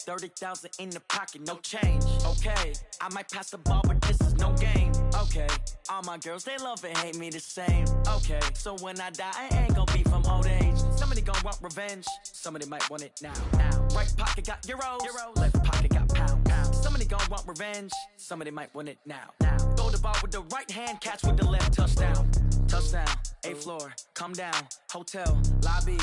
30,000 in the pocket, no change. Okay, I might pass the ball, but this is no game. Okay, all my girls, they love and hate me the same. Okay, so when I die, I ain't gon' be from old age. Somebody gon' want revenge, somebody might want it now. Right pocket got euros, left pocket got pound. Somebody gon' want revenge, somebody might want it now. Throw the ball with the right hand, catch with the left, touchdown. Touchdown, 8th floor, come down, hotel, lobby.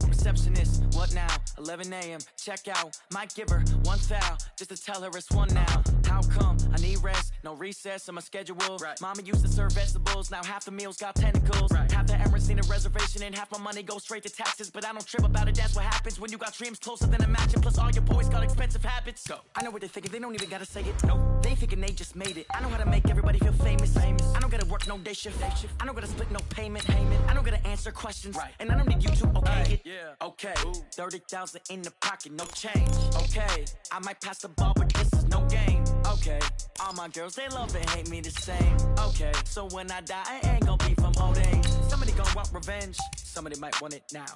Receptionist, what now? 11 a.m. check out. Might give her one foul just to tell her it's one now. How come? I need rest, no recess in my schedule. Right. Mama used to serve vegetables, now half the meals got tentacles. Right. Half the errands need a reservation and half my money goes straight to taxes. But I don't trip about it, that's what happens when you got dreams closer than a match. And plus all your boys got expensive habits. Go. I know what they're thinking, they don't even gotta say it. No, they thinking they just made it. I know how to make everybody feel famous. I don't gotta work no day shift. I don't gotta split no payment. I don't gotta answer questions. Right. And I don't need you to okay it. Yeah. Okay, 30,000 in the pocket, no change. Okay, I might pass the ball, but this is no game. Okay, all my girls, they love and hate me the same. Okay, so when I die, I ain't gon' be from old age. Somebody gon' want revenge, somebody might want it now.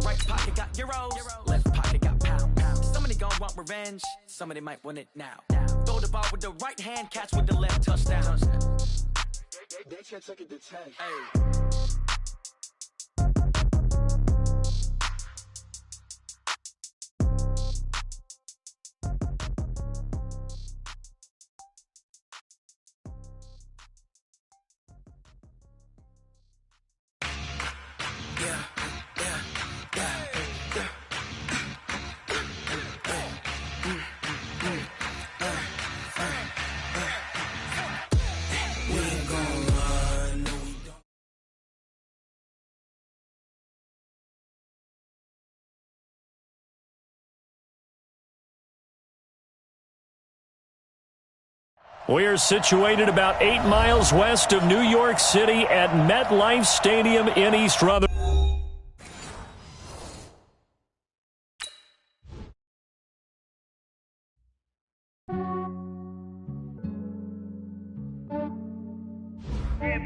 Right pocket got euros, left pocket got pound. Somebody gon' want revenge, somebody might want it now. Throw the ball with the right hand, catch with the left, touchdown. They can't take it to 10. Hey. We are situated about 8 miles west of New York City at MetLife Stadium in East Rutherford.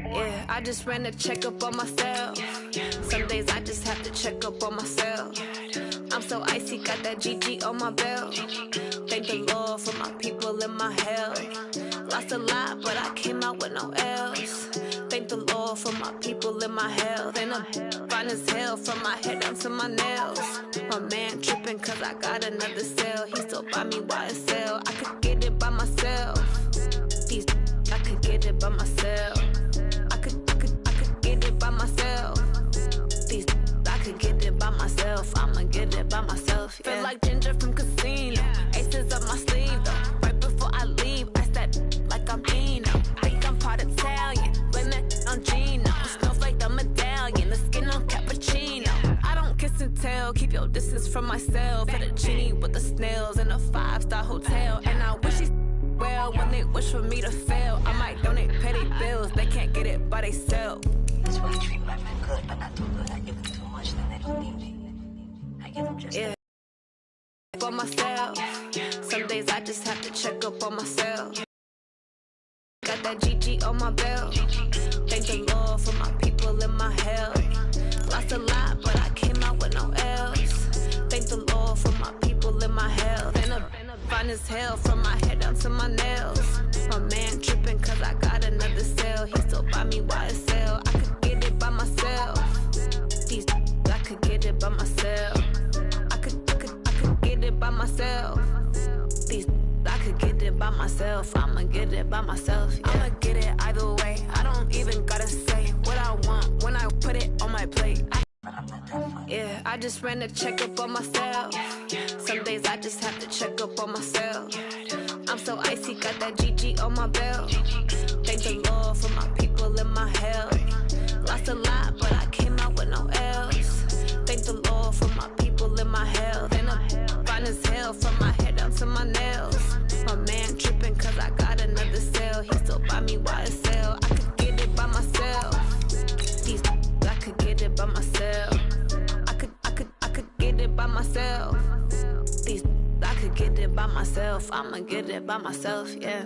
Yeah, I just ran a checkup on myself. Some days I just have to check up on myself. I'm so icy, got that GG on my belt. Thank the Lord for my people and my health. Lost a lot, but I came out with no L's. Thank the Lord for my people and my health. And I'm fine as hell from my head down to my nails. My man tripping cause I got another cell. He still buy me YSL. I could get it by myself. I could get it by myself. I could get it by myself. I could get it by myself. I'ma get it by myself. Yeah. Feel like Ginger from Casino. Aces up my sleeve though. Right before I leave, I step like I'm Dino. Think I'm part Italian. Blame that on Gino. Snowflake the medallion. The skin on cappuccino. I don't kiss and tell. Keep your distance from myself. At a genie with the snails in a 5-star hotel. And I wish he well when they wish for me to fail. I might donate petty bills. They can't get it by themselves. That's why you treat my men good, but not too good. I give them too much, then they don't need me. I give them just for myself. Some days I just have to check up on myself. Got that GG on my belt. Thank the Lord for my people and my health. Lost a lot, but I came out with no L's. Thank the Lord for my people and my health. And I'm fine as hell from my head down to my nails. My man tripping cause I got another cell. He still buy me YSL. I could get it by myself. I could get it by myself. I could get it by myself. I could get it by myself. I'ma get it by myself. Yeah. I'ma get it either way. I don't even gotta say what I want when I put it on my plate. Yeah, I just ran a checkup on myself. Some days I just have to check up on myself. I'm so icy, got that GG on my belt. Thank the Lord for my people and my health. Lost a lot, but I came out with no L's. Thank the Lord for my people and my health. And I'm fine as hell from my head down to my nails. My man tripping cause I got another cell. He still buy me YSL. I could get it by myself. I could get it by myself. I could get it by myself. I could get it by myself. I'ma get it by myself, yeah.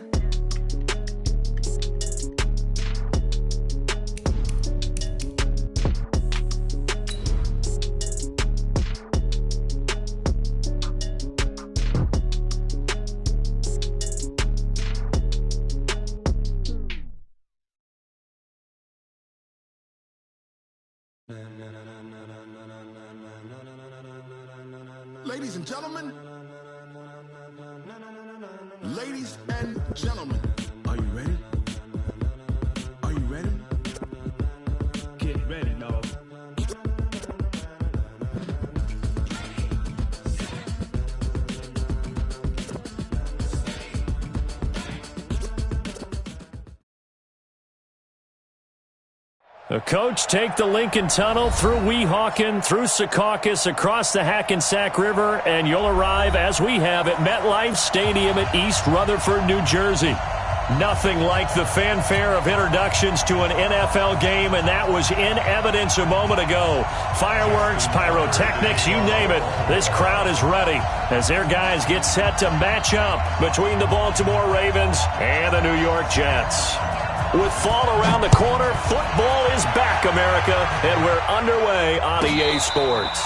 Ladies and gentlemen. Ladies and gentlemen. Are you ready? Are you ready? Get ready, dog. The coach take the Lincoln Tunnel through Weehawken, through Secaucus, across the Hackensack River, and you'll arrive, as we have, at MetLife Stadium at East Rutherford, New Jersey. Nothing like the fanfare of introductions to an NFL game, and that was in evidence a moment ago. Fireworks, pyrotechnics, you name it. This crowd is ready as their guys get set to match up between the Baltimore Ravens and the New York Jets. With fall around the corner, football is back, America, and we're underway on EA Sports.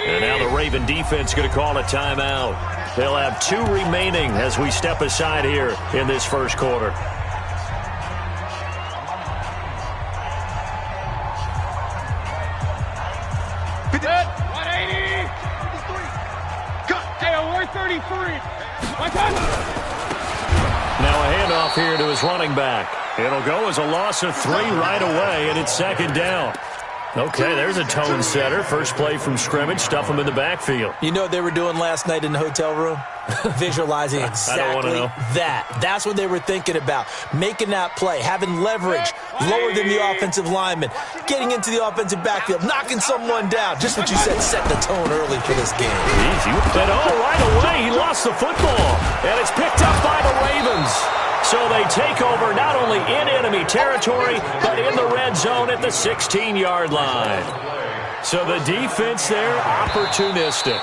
And now the Raven defense going to call a timeout. They'll have 2 remaining as we step aside here in this first quarter. Now a handoff here to his running back. It'll go as a loss of 3 right away, and it's second down. Okay, there's a tone setter. First play from scrimmage, stuff them in the backfield. You know what they were doing last night in the hotel room? Visualizing exactly that. That's what they were thinking about. Making that play, having leverage, lower than the offensive lineman, getting into the offensive backfield, knocking someone down. Just what you said, set the tone early for this game. Easy. And right away, he lost the football. And it's picked up by the Ravens. So they take over not only in enemy territory, but in the red zone at the 16-yard line. So the defense there, opportunistic.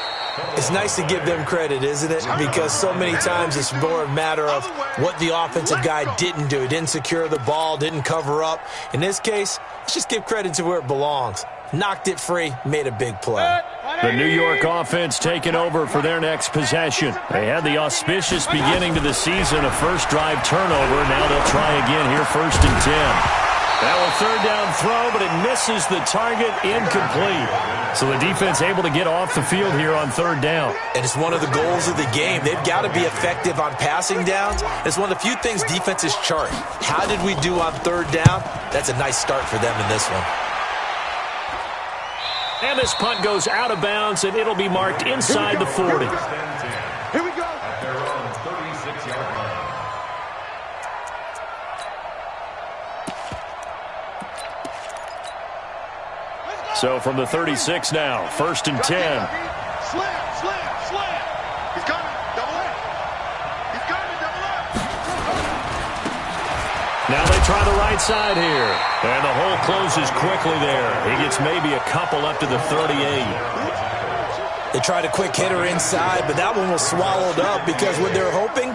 It's nice to give them credit, isn't it? Because so many times it's more a matter of what the offensive guy didn't do. He didn't secure the ball, didn't cover up. In this case, let's just give credit to where it belongs. Knocked it free, made a big play. The New York offense taking over for their next possession. They had the auspicious beginning to the season, a first drive turnover. Now they'll try again here, 1st and 10. Now a third down throw, but it misses the target, incomplete. So the defense able to get off the field here on 3rd down. And it's one of the goals of the game. They've got to be effective on passing downs. It's one of the few things defenses chart. How did we do on 3rd down? That's a nice start for them in this one. And this punt goes out of bounds, and it'll be marked inside the 40. Here we go. So from the 36 now, 1st and 10. Slam. He's coming. Double up. He's coming. Double up. Now they try the right side here. And the hole closes quickly there. He gets maybe a couple up to the 38. They tried a quick hitter inside, but that one was swallowed up because what they're hoping,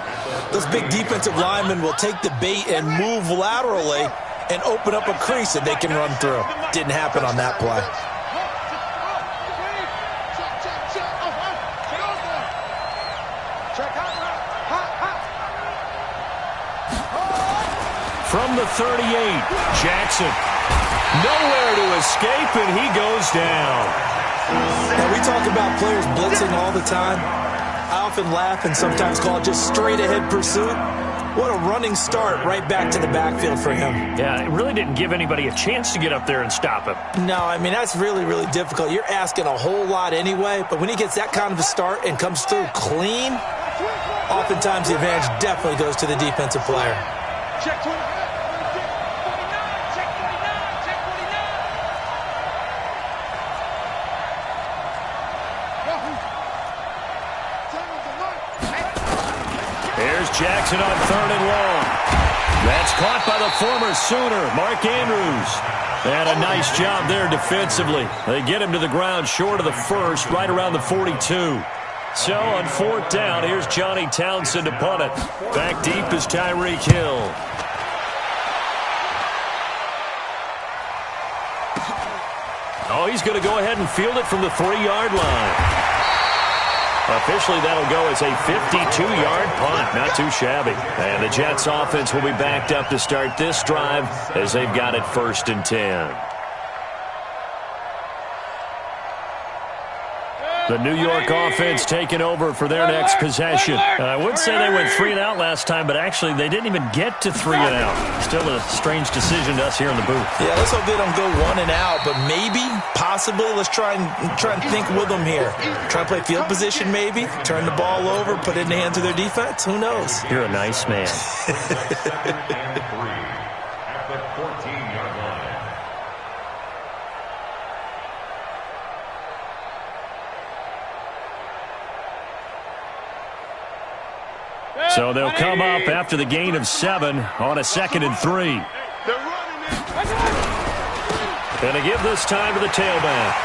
those big defensive linemen will take the bait and move laterally and open up a crease that they can run through. Didn't happen on that play. From the 38, Jackson. Nowhere to escape, and he goes down. Now, we talk about players blitzing all the time. I often laugh and sometimes call it just straight-ahead pursuit. What a running start right back to the backfield for him. Yeah, it really didn't give anybody a chance to get up there and stop him. No, I mean, that's really, really difficult. You're asking a whole lot anyway, but when he gets that kind of a start and comes through clean, oftentimes the advantage definitely goes to the defensive player. Check 20. Jackson on 3rd and long. That's caught by the former Sooner, Mark Andrews. And a nice job there defensively. They get him to the ground short of the first, right around the 42. So on 4th down, here's Johnny Townsend to punt it. Back deep is Tyreek Hill. No, he's going to go ahead and field it from the 3-yard line. Officially, that'll go as a 52-yard punt. Not too shabby. And the Jets offense will be backed up to start this drive as they've got it 1st and 10. The New York offense taking over for their next possession. I would say they went 3 and out last time, but actually they didn't even get to 3 and out. Still a strange decision to us here in the booth. Yeah, let's hope they don't go 1 and out, but maybe, possibly, let's try and think with them here. Try to play field position maybe, turn the ball over, put it in the hands of their defense. Who knows? You're a nice man. So they'll come up after the gain of 7 on a 2nd and 3. Going to give this time to the tailback.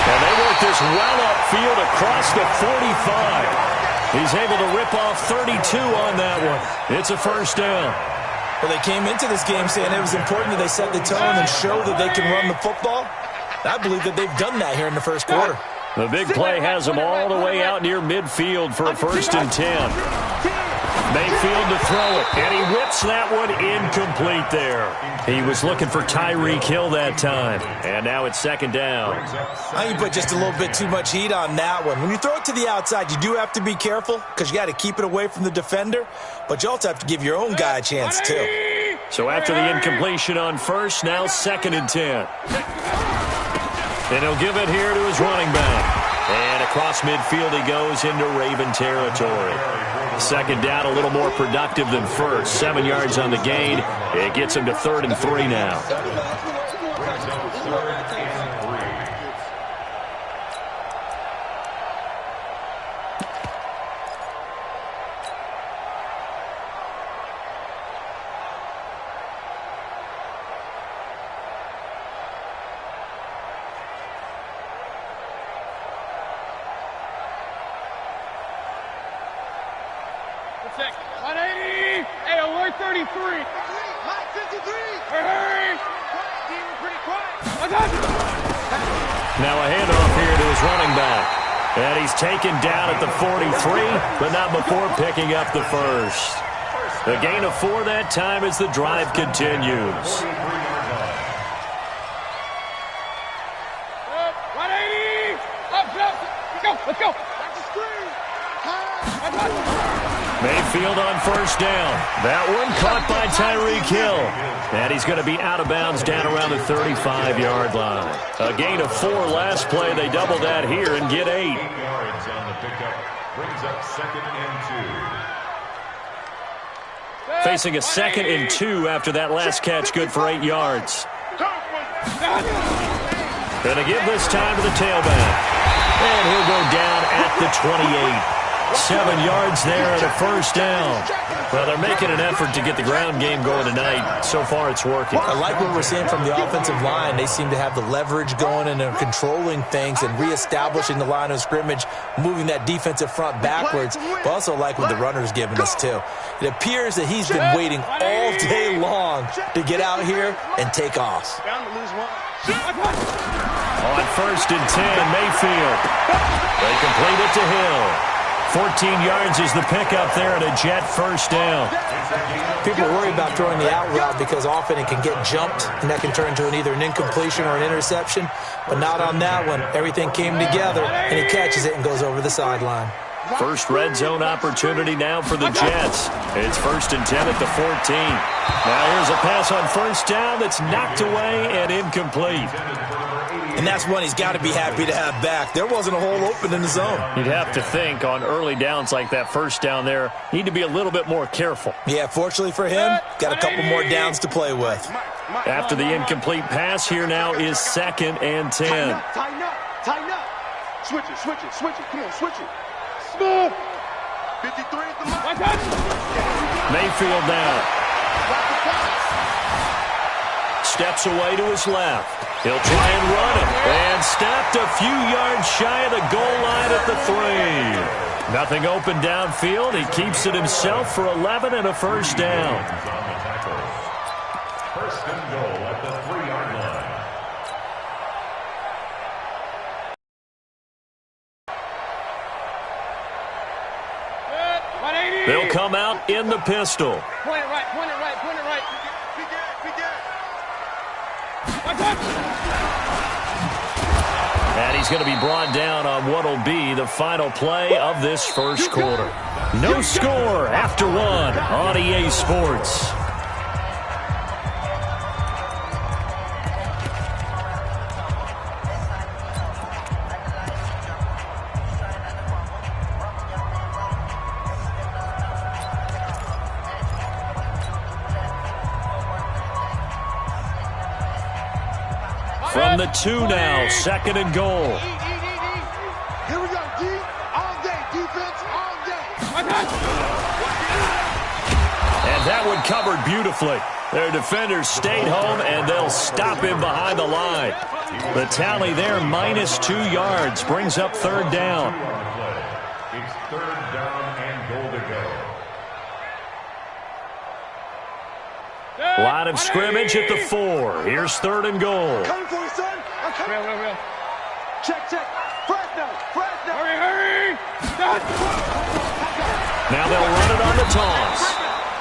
And they work this well upfield across the 45. He's able to rip off 32 on that one. It's a 1st down. Well, they came into this game saying it was important that they set the tone and show that they can run the football. I believe that they've done that here in the 1st quarter. The big play has them all the way out near midfield for a 1st and 10. Mayfield to throw it, and he whips that one incomplete there. He was looking for Tyreek Hill that time, and now it's 2nd down. I think you put just a little bit too much heat on that one. When you throw it to the outside, you do have to be careful because you got to keep it away from the defender, but you also have to give your own guy a chance too. So after the incompletion on 1st, now 2nd and 10. And he'll give it here to his running back. And across midfield he goes into Raven territory. 2nd down, a little more productive than 1st. 7 yards on the gain. It gets him to 3rd and 3 now. Now a handoff here to his running back. And he's taken down at the 43, but not before picking up the 1st. The gain of 4 that time as the drive continues. 180! Let's go! Mayfield on 1st down. That one caught by Tyreek Hill. And he's going to be out of bounds down around the 35-yard line. A gain of 4 last play. They double that here and get 8. Yards on the pickup brings up 2nd and 2. Facing a 2nd and 2 after that last catch, good for 8 yards. Going to give this time to the tailback. And he'll go down at the 28. 7 yards there and a 1st down. Well, they're making an effort to get the ground game going tonight. So far, it's working. I like what we're seeing from the offensive line. They seem to have the leverage going and they're controlling things and reestablishing the line of scrimmage, moving that defensive front backwards. But also like what the runner's giving us, too. It appears that he's been waiting all day long to get out here and take off. On 1st and 10, Mayfield. They complete it to Hill. 14 yards is the pickup there and a Jet 1st down. People worry about throwing the out route because often it can get jumped and that can turn into either an incompletion or an interception. But not on that one. Everything came together and he catches it and goes over the sideline. First red zone opportunity now for the Jets. It's 1st and 10 at the 14. Now here's a pass on 1st down that's knocked away and incomplete. And that's one he's got to be happy to have back. There wasn't a hole open in the zone. You'd have to think on early downs like that 1st down there, need to be a little bit more careful. Yeah, fortunately for him, got a couple more downs to play with. After the incomplete pass, here now is 2nd and 10. Tighten up. Switch it. Come on, switch it. Smooth. 53 at the mark. Mayfield down. Steps away to his left. He'll try and run it. And stopped a few yards shy of the goal line at the 3. Nothing open downfield. He keeps it himself for 11 and a 1st down. First and goal at the 3-yard line. They'll come out in the pistol. Point it right, point it right, point it right. And he's going to be brought down on what will be the final play of this first quarter. No score after one on EA Sports. From the 2 now, second and goal. Here we go, D. All day, defense, all day. And that one covered beautifully. Their defenders stayed home, and they'll stop him behind the line. The tally there, -2 yards, brings up third down. It's third down and goal to go. Line of scrimmage at the 4. Here's third and goal. Coming for you, son. I'm coming. Real. Check. Fresno. Hurry. Now they'll run it on the toss.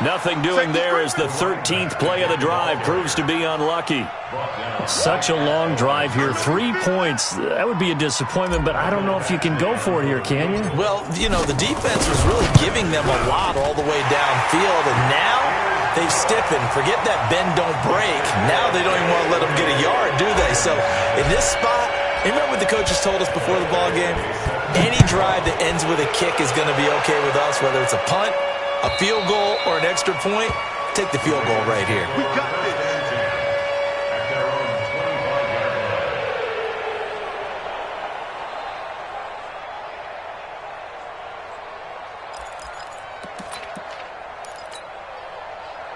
Nothing doing there as the 13th play of the drive proves to be unlucky. Such a long drive here. 3 points. That would be a disappointment, but I don't know if you can go for it here, can you? Well, you know, the defense was really giving them a lot all the way downfield, and now they've stiffened. Forget that bend, don't break. Now they don't even want to let them get a yard, do they? So in this spot, remember what the coaches told us before the ball game? Any drive that ends with a kick is going to be okay with us, whether it's a punt, a field goal, or an extra point. Take the field goal right here. We got this. At their own 25-yard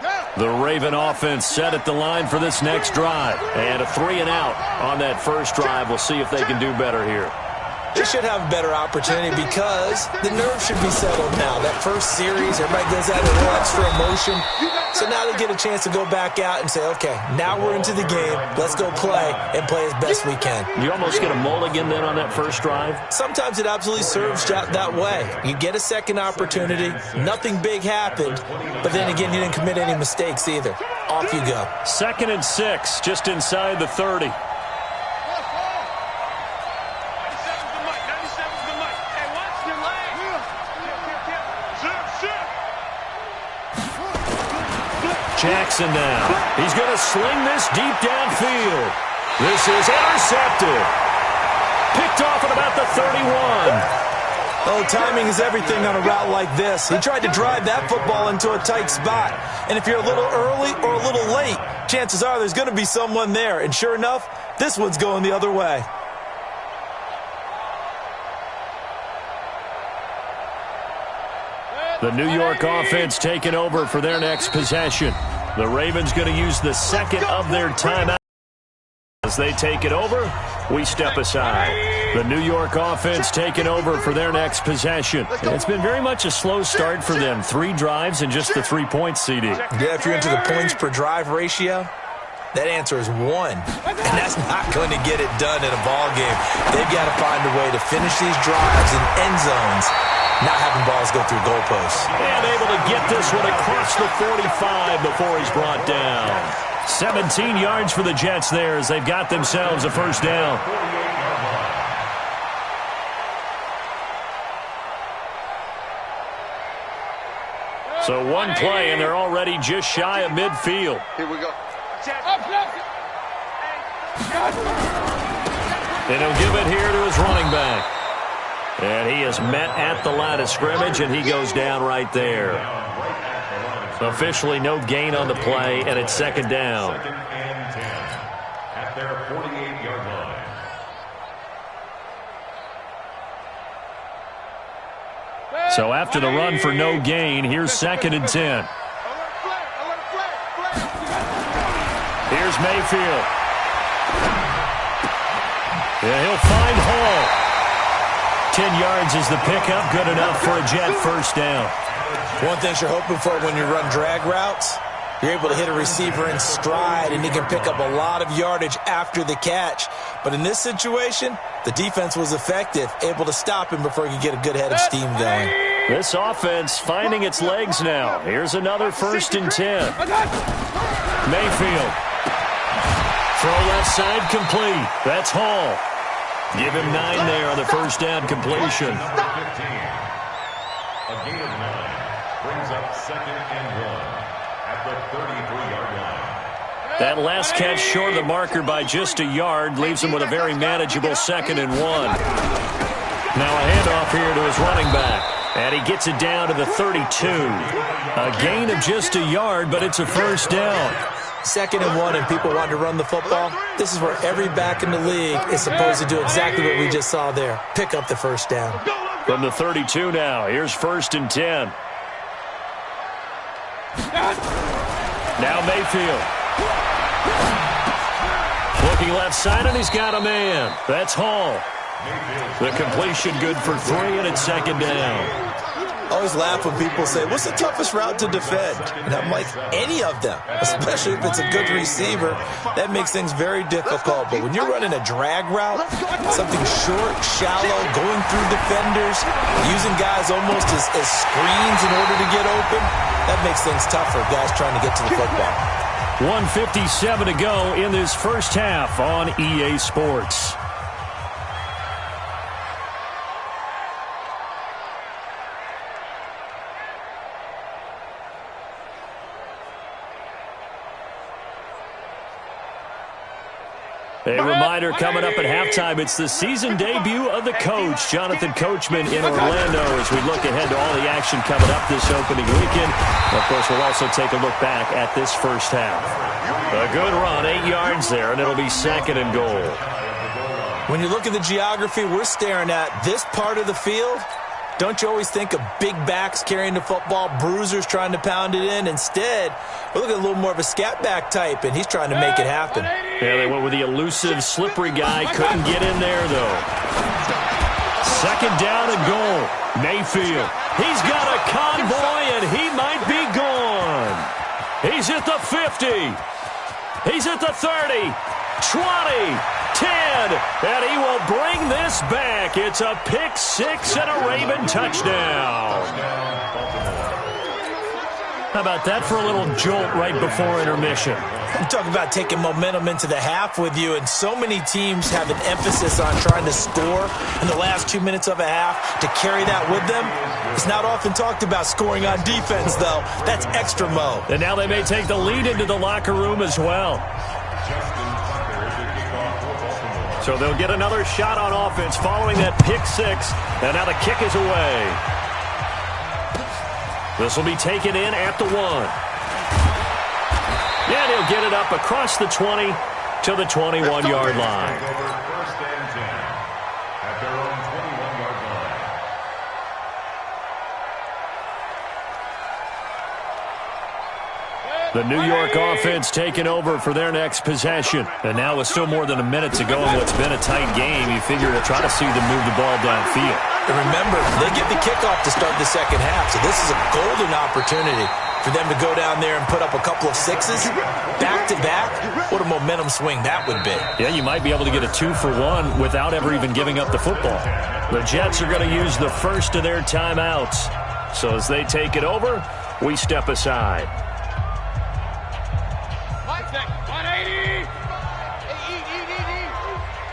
line. The Raven offense set at the line for this next drive. And a 3 and out on that first drive. We'll see if they can do better here. They should have a better opportunity because the nerves should be settled now. That first series, everybody goes out with a little extra emotion. So now they get a chance to go back out and say, okay, now we're into the game. Let's go play and play as best we can. You almost get a mulligan then on that first drive? Sometimes it absolutely serves that way. You get a second opportunity. Nothing big happened. But then again, you didn't commit any mistakes either. Off you go. 2nd and 6, just inside the 30. Jackson now. He's going to sling this deep downfield. This is intercepted. Picked off at about the 31. Oh, timing is everything on a route like this. He tried to drive that football into a tight spot. And if you're a little early or a little late, chances are there's going to be someone there. And sure enough, this one's going the other way. The New York offense taking over for their next possession. The Ravens going to use the second of their timeout. As they take it over, we step aside. The New York offense taking over for their next possession. It's been very much a slow start for them. 3 drives and just the 3 points, CD. Yeah, if you're into the points per drive ratio, that answer is 1. And that's not going to get it done in a ball game. They've got to find a way to finish these drives in end zones, not having balls go through goalposts. And able to get this one across the 45 before he's brought down. 17 yards for the Jets there as they've got themselves a first down. So one play, and they're already just shy of midfield. Here we go. And he'll give it here to his running back. And he is met at the line of scrimmage, and he goes down right there. Officially no gain on the play, and it's second down. 2nd and 10 at their 48-yard line. So after the run for no gain, here's 2nd and 10. Here's Mayfield. Yeah, he'll find Hall. 10 yards is the pickup. Good enough for a Jet first down. One thing you're hoping for when you run drag routes, You're able to hit a receiver in stride, and he can pick up a lot of yardage after the catch. But in this situation, the defense was effective, able to stop him before he could get a good head of steam going. This offense finding its legs now. Here's another 1st and 10. Mayfield. Throw left side complete. That's Hall. Give him 9 there on the first down completion. A gain of 9 brings up 2nd and 1 at the 33-yard line. That last catch short of the marker by just a yard leaves him with a very manageable 2nd and 1. Now a handoff here to his running back. And he gets it down to the 32. A gain of just a yard, but it's a first down. 2nd and 1 and people want to run the football. This is where every back in the league is supposed to do exactly what we just saw there. Pick up the first down. From the 32 now, here's 1st and 10. Now Mayfield. Looking left side, and he's got a man. That's Hall. The completion good for 3, and it's 2nd down. I always laugh when people say, what's the toughest route to defend? And I'm like, any of them, especially if it's a good receiver. That makes things very difficult. But when you're running a drag route, something short, shallow, going through defenders, using guys almost as screens in order to get open, that makes things tougher, guys trying to get to the football. 1:57 to go in this first half on EA Sports. A reminder coming up at halftime, it's the season debut of the coach, Jonathan Coachman in Orlando, as we look ahead to all the action coming up this opening weekend. Of course, we'll also take a look back at this first half. A good run, 8 yards there, and it'll be 2nd and goal. When you look at the geography we're staring at, this part of the field, don't you always think of big backs carrying the football, bruisers trying to pound it in? Instead, we're looking at a little more of a scat back type, and he's trying to make it happen. Yeah, they went with the elusive, slippery guy. Couldn't get in there, though. 2nd down and goal. Mayfield. He's got a convoy, and he might be gone. He's at the 50. He's at the 30. 20. 10, and he will bring this back. It's a pick 6 and a Raven touchdown. How about that for a little jolt right before intermission? I'm talking about taking momentum into the half with you, and so many teams have an emphasis on trying to score in the last 2 minutes of a half. To carry that with them, it's not often talked about scoring on defense, though. That's extra mo. And now they may take the lead into the locker room as well. So they'll get another shot on offense following that pick 6. And now the kick is away. This will be taken in at the 1. And he'll get it up across the 20 to the 21-yard line. First and 10 at their own 21-yard line. The New York offense taking over for their next possession. And now with still more than a minute to go in what's been a tight game, you figure to try to see them move the ball downfield. And remember, they get the kickoff to start the second half, so this is a golden opportunity for them to go down there and put up a couple of 6s back-to-back. What a momentum swing that would be. Yeah, you might be able to get a 2-for-1 without ever even giving up the football. The Jets are going to use the first of their timeouts. So as they take it over, we step aside. 180.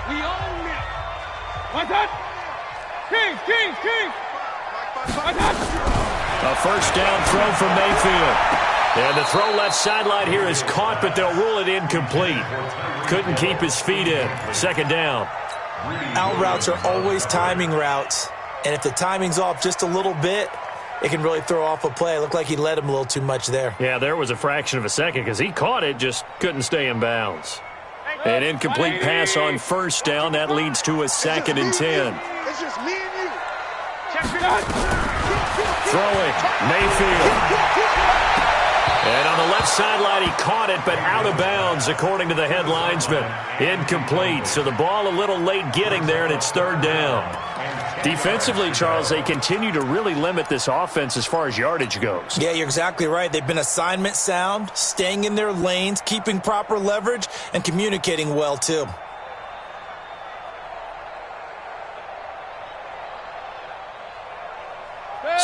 We own it. What's that? Kings. What's that? A first down throw from Mayfield. And the throw left sideline here is caught, but they'll rule it incomplete. Couldn't keep his feet in. 2nd down. Out routes are always timing routes. And if the timing's off just a little bit, it can really throw off a play. It looked like he led him a little too much there. Yeah, there was a fraction of a second because he caught it, just couldn't stay in bounds. An incomplete pass on first down. That leads to a 2nd and 10. It's just me and you. Throwing. Mayfield. And on the left sideline, he caught it, but out of bounds, according to the head linesman. Incomplete. So the ball a little late getting there, and it's third down. Defensively, Charles, they continue to really limit this offense as far as yardage goes. Yeah, you're exactly right. They've been assignment sound, staying in their lanes, keeping proper leverage, and communicating well, too.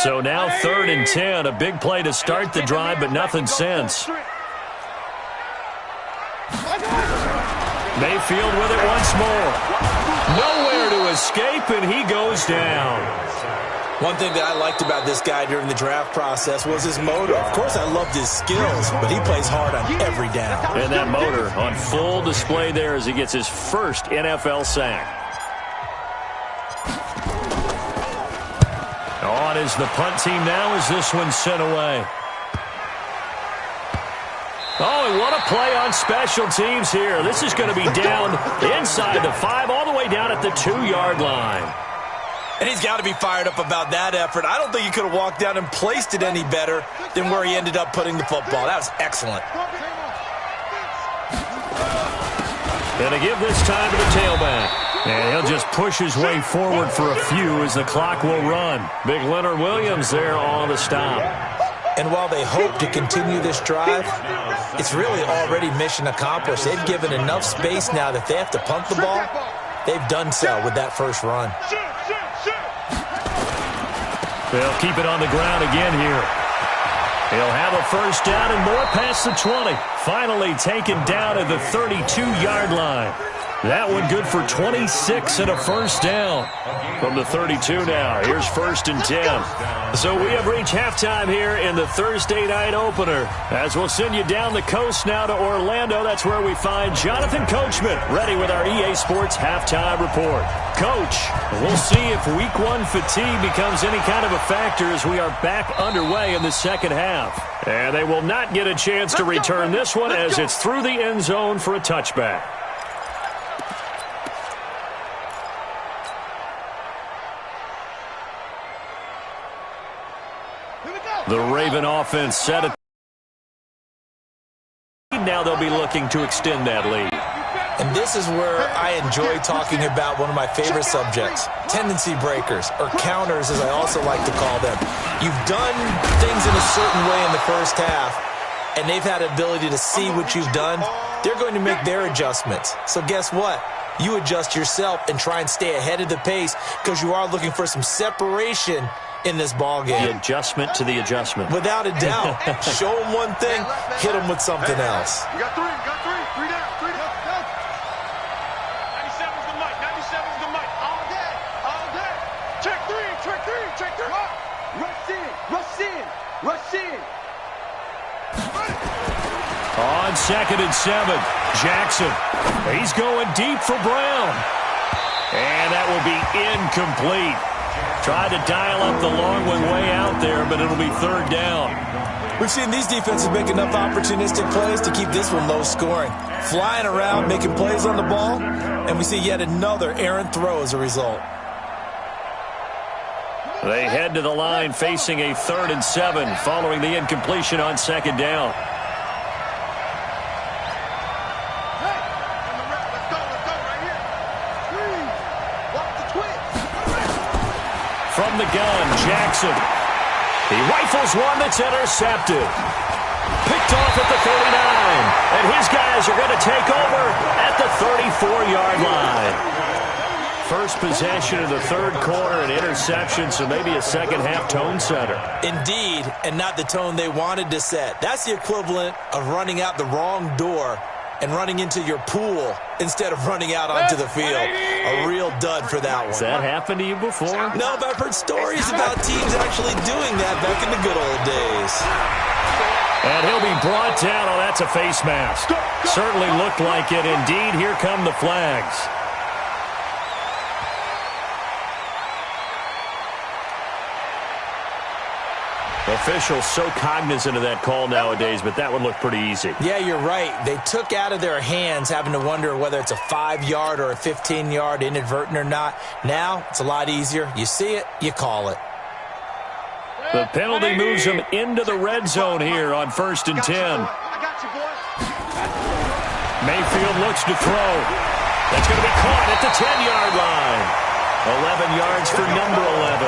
So now 3rd and 10, a big play to start the drive, but nothing since. Mayfield with it once more. Nowhere to escape, and he goes down. One thing that I liked about this guy during the draft process was his motor. Of course, I loved his skills, but he plays hard on every down. And that motor on full display there as he gets his first NFL sack. On is the punt team now as this one's sent away. Oh, and what a play on special teams here. This is going to be down inside the 5, all the way down at the 2-yard line. And he's got to be fired up about that effort. I don't think he could have walked down and placed it any better than where he ended up putting the football. That was excellent. And to give this time to the tailback. And he'll just push his way forward for a few as the clock will run. Big Leonard Williams there on the stop. And while they hope to continue this drive, it's really already mission accomplished. They've given enough space now that they have to punt the ball. They've done so with that first run. They'll keep it on the ground again here. He'll have a first down and more past the 20. Finally taken down at the 32-yard line. That one good for 26 and a first down. From the 32 now, here's 1st and 10. So we have reached halftime here in the Thursday night opener. As we'll send you down the coast now to Orlando, that's where we find Jonathan Coachman ready with our EA Sports halftime report. Coach, we'll see if Week 1 fatigue becomes any kind of a factor as we are back underway in the second half. And they will not get a chance to return this one as it's through the end zone for a touchback. The Raven offense set it. Now they'll be looking to extend that lead. And this is where I enjoy talking about one of my favorite subjects, tendency breakers, or counters as I also like to call them. You've done things in a certain way in the first half, and they've had an ability to see what you've done. They're going to make their adjustments. So guess what? You adjust yourself and try and stay ahead of the pace because you are looking for some separation in this ball game. The adjustment to the adjustment. Without a doubt. Show them one thing, hit them with something else. You got three. 97's the mic. 97's the mic. All day. Check three. Rush in. On 2nd and 7, Jackson. He's going deep for Brown. And that will be incomplete. Tried to dial up the long one way out there, but it'll be 3rd down. We've seen these defenses make enough opportunistic plays to keep this one low scoring. Flying around, making plays on the ball, and we see yet another errant throw as a result. They head to the line facing a 3rd and 7 following the incompletion on 2nd down. From the gun, Jackson. He rifles one that's intercepted. Picked off at the 39. And his guys are going to take over at the 34-yard line. First possession of the 3rd quarter, an interception, so maybe a second-half tone setter. Indeed, and not the tone they wanted to set. That's the equivalent of running out the wrong door and running into your pool instead of running out onto the field. A real dud for that one. Has that happened to you before? No, but I've heard stories about teams actually doing that back in the good old days. And he'll be brought down. Oh, that's a face mask. Certainly looked like it. Indeed, here come the flags. Officials so cognizant of that call nowadays, but that would look pretty easy. Yeah, you're right. They took out of their hands having to wonder whether it's a 5-yard or a 15-yard inadvertent or not. Now, it's a lot easier. You see it, you call it. The penalty moves them into the red zone here on 1st and 10. Mayfield looks to throw. That's going to be caught at the 10-yard line. 11 yards for number 11.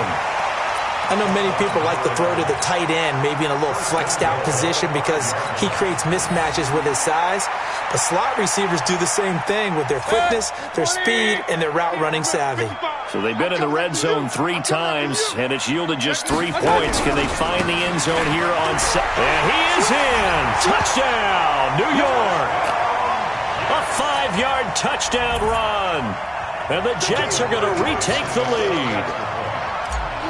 I know many people like to throw to the tight end, maybe in a little flexed out position because he creates mismatches with his size. But slot receivers do the same thing with their quickness, their speed, and their route running savvy. So they've been in the red zone 3 times, and it's yielded just 3 points. Can they find the end zone here on set? And he is in! Touchdown, New York! A 5-yard touchdown run. And the Jets are going to retake the lead.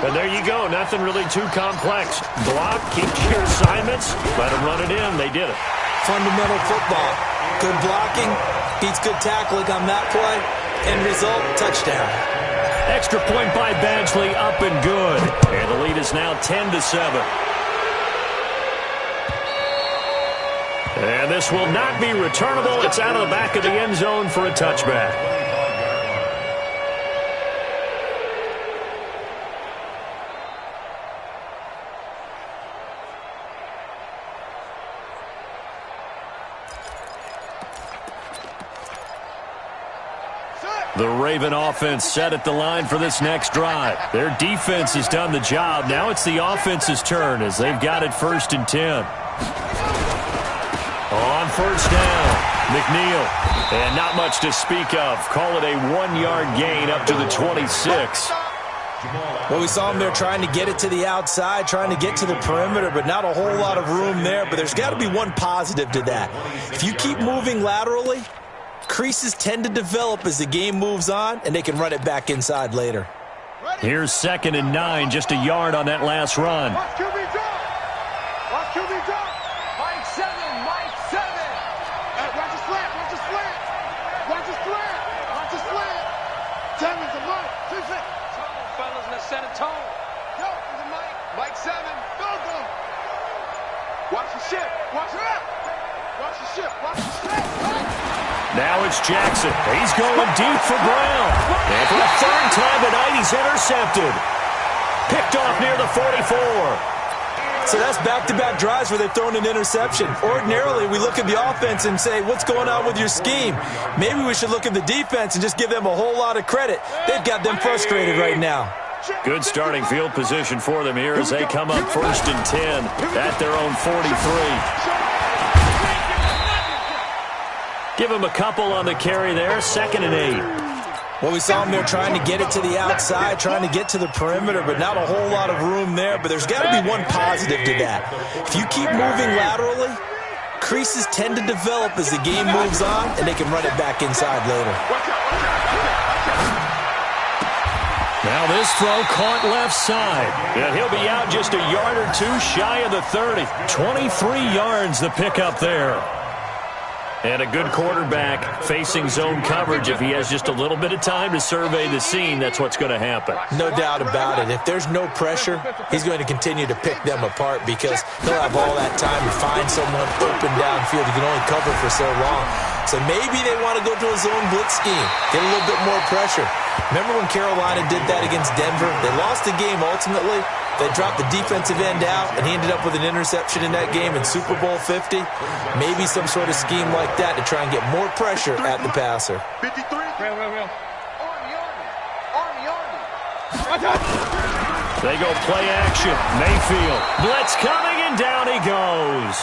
And there you go. Nothing really too complex. Block, keep your assignments, let them run it in. They did it. Fundamental football. Good blocking, beats good tackling on that play. End result, touchdown. Extra point by Badgley, up and good. And the lead is now 10-7. And this will not be returnable. It's out of the back of the end zone for a touchback. The Raven offense set at the line for this next drive. Their defense has done the job. Now it's the offense's turn as they've got it 1st and 10. On 1st down, McNeil. And not much to speak of. Call it a 1-yard gain up to the 26. Well, we saw him there trying to get it to the outside, trying to get to the perimeter, but not a whole lot of room there. But there's got to be one positive to that. If you keep moving laterally, creases tend to develop as the game moves on, and they can run it back inside later. Here's 2nd and 9, just a yard on that last run. Watch QB drop. Watch QB drop. Mike 7, Mike 7. Watch the slant, watch the slant. Watch the slant, watch the slant. 7's a Mike. 6 it. Fellas, let's set a tone. Yo, it's a Mike. Mike 7. Go, go. Watch the ship. Watch it up. Watch the ship. Watch the ship. Now it's Jackson. He's going deep for Brown. And for the 3rd time tonight, he's intercepted. Picked off near the 44. So that's back-to-back drives where they've thrown an interception. Ordinarily, we look at the offense and say, what's going on with your scheme? Maybe we should look at the defense and just give them a whole lot of credit. They've got them frustrated right now. Good starting field position for them here as they come up 1st and 10 at their own 43. Give him a couple on the carry there. 2nd and 8. Well, we saw him there trying to get it to the outside, trying to get to the perimeter, but not a whole lot of room there. But there's got to be one positive to that. If you keep moving laterally, creases tend to develop as the game moves on, and they can run it back inside later. Now this throw caught left side. And he'll be out just a yard or two shy of the 30. 23 yards the pickup there. And a good quarterback facing zone coverage. If he has just a little bit of time to survey the scene, that's what's going to happen. No doubt about it. If there's no pressure, he's going to continue to pick them apart because he'll have all that time to find someone open downfield. He can only cover for so long. So maybe they want to go to a zone blitz scheme, get a little bit more pressure. Remember when Carolina did that against Denver? They lost the game ultimately. They dropped the defensive end out, and he ended up with an interception in that game in Super Bowl 50. Maybe some sort of scheme like that to try and get more pressure at the passer. 53. Real. Army. They go play action. Mayfield. Blitz coming, and down he goes.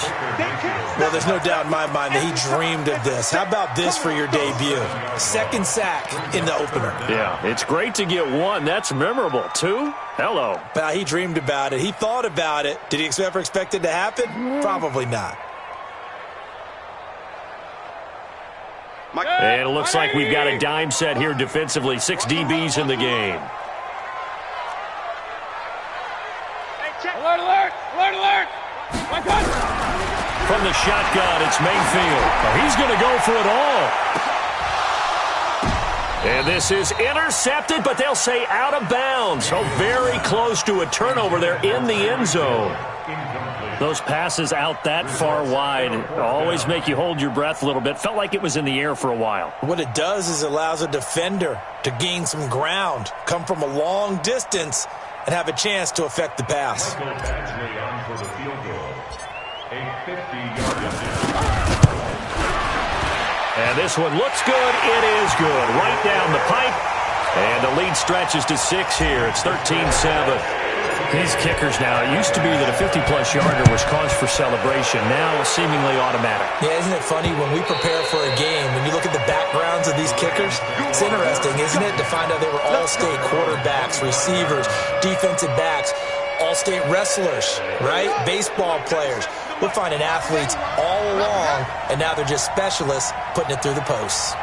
Well, there's no doubt in my mind that he dreamed of this. How about this for your debut? 2nd sack in the opener. Yeah, it's great to get 1. That's memorable. 2? Hello. But he dreamed about it. He thought about it. Did he ever expect it to happen? Probably not. And it looks like we've got a dime set here defensively. 6 DBs in the game. Alert! From the shotgun, it's Mayfield. Oh, he's going to go for it all. And this is intercepted, but they'll say out of bounds. So very close to a turnover there in the end zone. Those passes out that far wide always make you hold your breath a little bit. Felt like it was in the air for a while. What it does is it allows a defender to gain some ground, come from a long distance, and have a chance to affect the pass. Michael Badgley on for the field goal. A 50-yard attempt. And this one looks good. It is good. Right down the pipe. And the lead stretches to 6 here. It's 13-7. These kickers now, it used to be that a 50-plus yarder was cause for celebration. Now seemingly automatic. Yeah, isn't it funny when we prepare for a game, when you look at the backgrounds of these kickers, it's interesting, isn't it, to find out they were all-state quarterbacks, receivers, defensive backs, all-state wrestlers, right? Baseball players. We're finding athletes all along, and now they're just specialists putting it through the posts.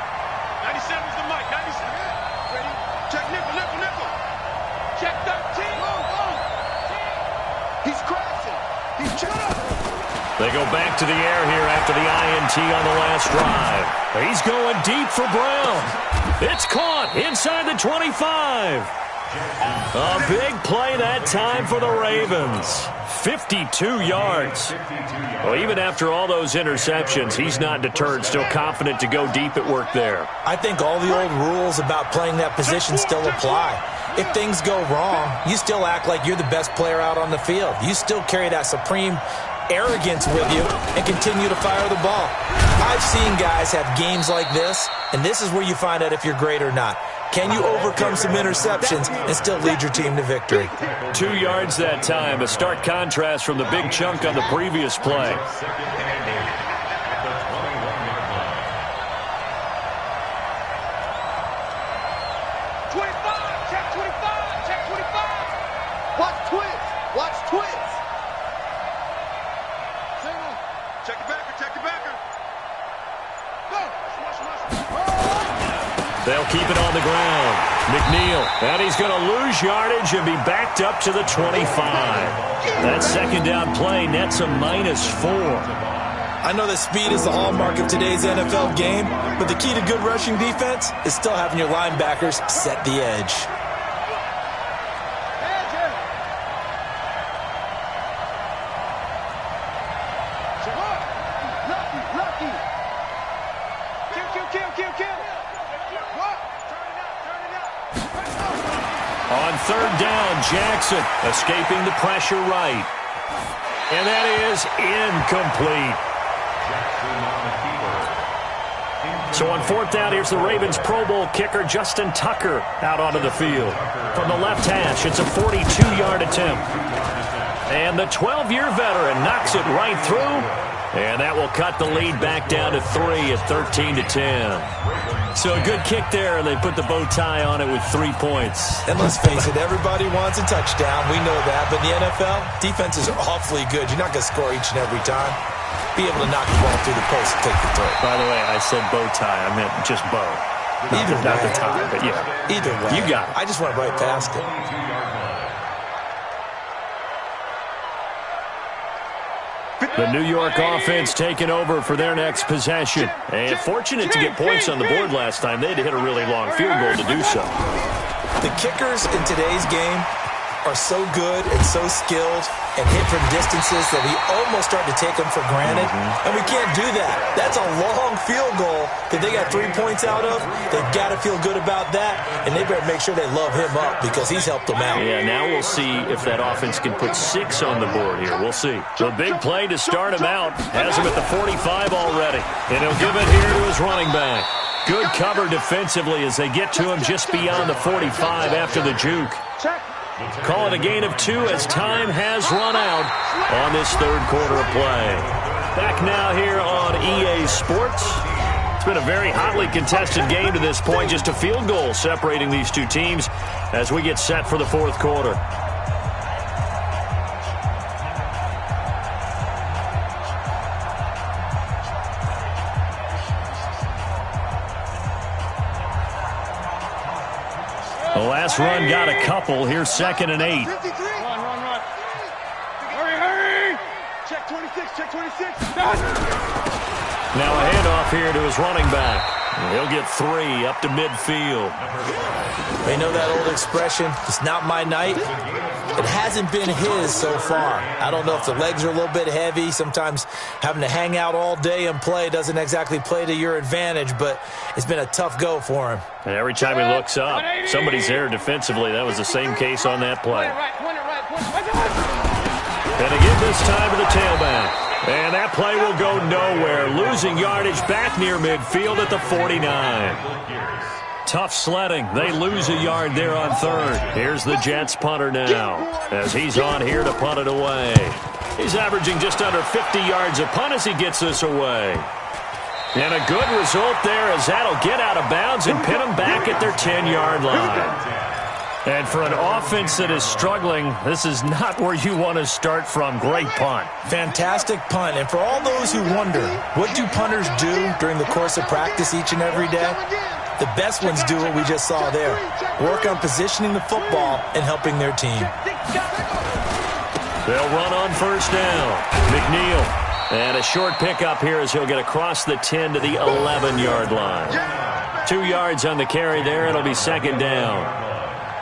97's the mic. 97. Ready? Check nickel. Check 13. He's crashing. He's checking. They go back to the air here after the INT on the last drive. He's going deep for Brown. It's caught inside the 25. A big play that time for the Ravens. 52 yards. Well, even after all those interceptions, he's not deterred, still confident to go deep at work there. I think all the old rules about playing that position still apply. If things go wrong, you still act like you're the best player out on the field. You still carry that supreme arrogance with you and continue to fire the ball. I've seen guys have games like this, and this is where you find out if you're great or not. Can you overcome some interceptions and still lead your team to victory? 2 yards that time, a stark contrast from the big chunk on the previous play. They'll keep it on the ground. McNeil, and he's going to lose yardage and be backed up to the 25. That second down play nets a -4. I know that speed is the hallmark of today's NFL game, but the key to good rushing defense is still having your linebackers set the edge. On third down, Jackson escaping the pressure right. And that is incomplete. So on fourth down, here's the Ravens Pro Bowl kicker, Justin Tucker, out onto the field. From the left hash, it's a 42-yard attempt. And the 12-year veteran knocks it right through. And that will cut the lead back down to 3 at 13-10. So a good kick there, and they put the bow tie on it with 3 points. And let's face it, everybody wants a touchdown. We know that. But in the NFL, defenses are awfully good. You're not going to score each and every time. Be able to knock the ball through the post and take the throw. By the way, I said bow tie. I meant just bow. Not the tie, but yeah. Either way. You got it. I just went right past it. The New York offense taking over for their next possession. And fortunate to get points on the board last time. They had to hit a really long field goal to do so. The kickers in today's game are so good and so skilled and hit from distances that we almost start to take them for granted. And we can't do that. That's a long field goal that they got 3 points out of. They've got to feel good about that, and they better make sure they love him up because he's helped them out. Yeah, now we'll see if that offense can put 6 on the board here. We'll see. The big play to start him out has him at the 45 already, and he'll give it here to his running back. Good cover defensively as they get to him just beyond the 45 after the juke. Call it a gain of 2 as time has run out on this third quarter of play. Back now here on EA Sports. It's been a very hotly contested game to this point. Just a field goal separating these two teams as we get set for the fourth quarter. The last run got a couple. Here's 2nd and 8. Run. Hurry. Check 26. Now a handoff here to his running back. He'll get 3 up to midfield. You know that old expression, it's not my night? It hasn't been his so far. I don't know if the legs are a little bit heavy. Sometimes having to hang out all day and play doesn't exactly play to your advantage, but it's been a tough go for him. And every time he looks up, somebody's there defensively. That was the same case on that play. And again this time to the tailback. And that play will go nowhere. Losing yardage back near midfield at the 49. Tough sledding. They lose a yard there on third. Here's the Jets punter now as he's on here to punt it away. He's averaging just under 50 yards a punt as he gets this away. And a good result there as that'll get out of bounds and pin them back at their 10-yard line. And for an offense that is struggling, this is not where you want to start from. Great punt. Fantastic punt. And for all those who wonder, what do punters do during the course of practice each and every day? The best ones do what we just saw there. Work on positioning the football and helping their team. They'll run on first down. McNeil. And a short pickup here as he'll get across the 10 to the 11-yard line. 2 yards on the carry there. It'll be second down.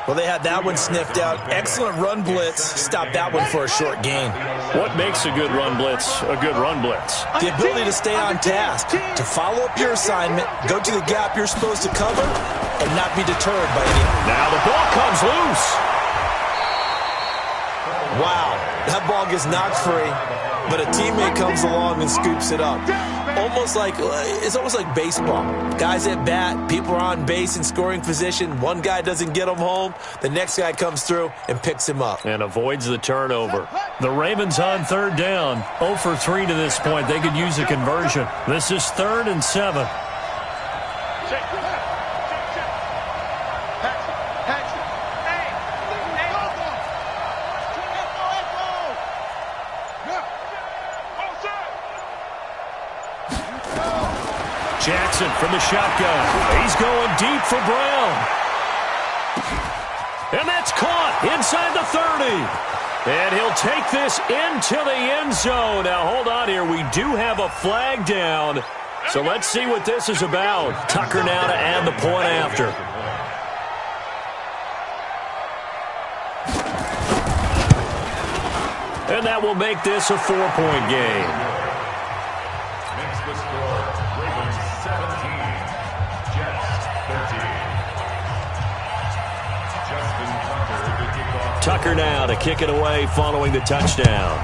Well, they had that one sniffed out. Excellent run blitz. Stopped that one for a short gain. What makes a good run blitz a good run blitz? The ability to stay on task, to follow up your assignment, go to the gap you're supposed to cover, and not be deterred by anything. Now the ball comes loose. Wow, that ball gets knocked free, but a teammate comes along and scoops it up. It's almost like baseball. Guys at bat, people are on base in scoring position. One guy doesn't get him home. The next guy comes through and picks him up. And avoids the turnover. The Ravens on third down. 0 for 3 to this point. They could use a conversion. This is 3rd and 7. Jackson from the shotgun. He's going deep for Brown. And that's caught inside the 30. And he'll take this into the end zone. Now, hold on here. We do have a flag down. So let's see what this is about. Tucker now to add the point after. And that will make this a 4-point game. Tucker now to kick it away following the touchdown.